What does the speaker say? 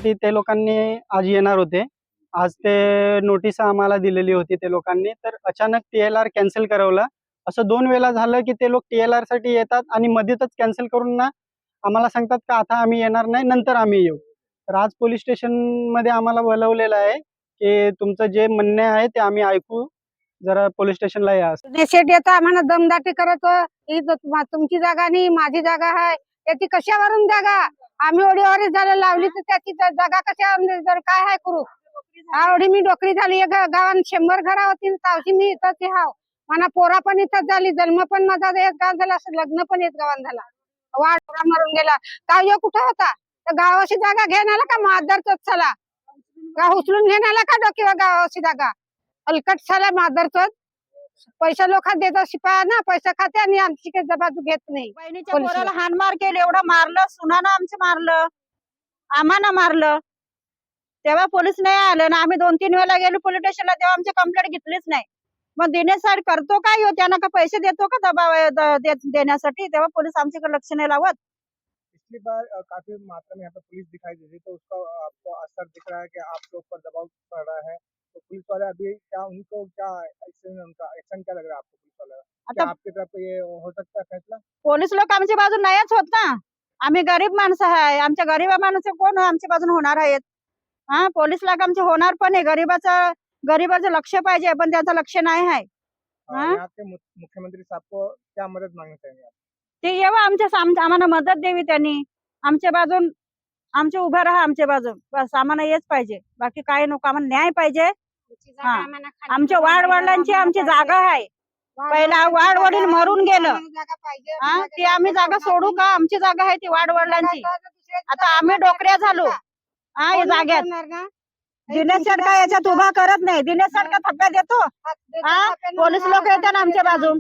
त्यासाठी ते लोकांनी आज येणार होते. आज ते नोटीस आम्हाला दिलेली होती ते लोकांनी, तर अचानक TLR कॅन्सल करवलं. असं 2 वेळा झालं की ते लोक TLR साठी येतात आणि मध्येच कॅन्सल करून ना आम्हाला सांगतात का आता आम्ही येणार नाही, नंतर आम्ही येऊ. तर आज पोलीस स्टेशनमध्ये आम्हाला बोलवलेलं आहे की तुमचं जे म्हणणे आहे ते आम्ही ऐकू. जरा पोलीस स्टेशनला या. शेट येतं आम्हाला दमदाटी करत, ही तुमची जागा नाही माझी जागा आहे. त्याची कशावरून जागा? आम्ही ओढीवारी झालं लावली तर त्याची जागा कशावरून? जर काय आहे करू? आवडी मी डोकरी झाली गावात 100 घरा होती, तावशी मी इथंच हाव. मला पोरा पण इथंच झाली, जन्म पण माझा एक गाव झाला, असं लग्न पण एक गावात झाला. वाढ मरून गेला. गाव कुठं होता? तर गावाची जागा घेऊन आला का मादरचोच झाला? गाव उचलून घेऊन आला का डोक्यावर गावाची जागा? अलकट झाला मादरचोच. पैसा लोक देतात शिपाया ना, पैसा खाते आणि आमची काही बाजू घेत नाही. बहिणीच्या पोराला हाणमार केली, एवढं मारलं, सुनानं आमचं मारलं, आम्हाला मारलं. तेव्हा पोलीस नाही आले ना. आम्ही 2-3 वेळा गेलो पोलीस स्टेशनला, तेव्हा आमची कंप्लेंट घेतलीच नाही. मग दिनेश साहेब करतो काय हो? त्यांना का पैसे देतो का दबाव देण्यासाठी? तेव्हा पोलीस आमच्याकडे लक्ष नाही लावत. पिछली बार काफी मात्रा में यहाँ पे पुलिस दिखाई दी थी, तो उसका आपको असर दिख रहा है कि आपके ऊपर दबाव पड़ रहा है? तो पुलिस वाले अभी क्या उनको क्या उनका एक्शन क्या लग रहा है आपको पुलिस वाले? क्या आपकी तरफ ये हो सकता है फैसला? पोलीस लोक आमच्या बाजून नाहीच होत ना. आम्ही गरीब माणसं आहे, आमच्या गरीब माणसं कोण आमच्या बाजून होणार आहेत? हा, पोलीस लोक आमचे होणार पण आहे. गरीबाचं लक्ष पाहिजे, पण त्याचं लक्ष नाही आहे. यहाँ के मुख्यमंत्री साहब को क्या मदद मांगना चाहेंगे आप? ते येवा आम्हाला मदत द्यावी त्यांनी. आमच्या बाजून आमचे उभं राहा, आमच्या बाजून बस. आम्हाला हेच पाहिजे, बाकी काय नको. आम्हाला न्याय पाहिजे. आमच्या वाडवडिलांची आमची जागा आहे. पहिला वाडवडील मरून गेलं, ती आम्ही जागा सोडू का? आमची जागा आहे ती वाडवडिलांची. आता आम्ही डोकऱ्या झालो या जाग्यात. दिनेश सडका याच्यात उभा करत नाही. दिनेश सडका थप्प्या देतो. पोलीस लोक येतात आमच्या बाजून.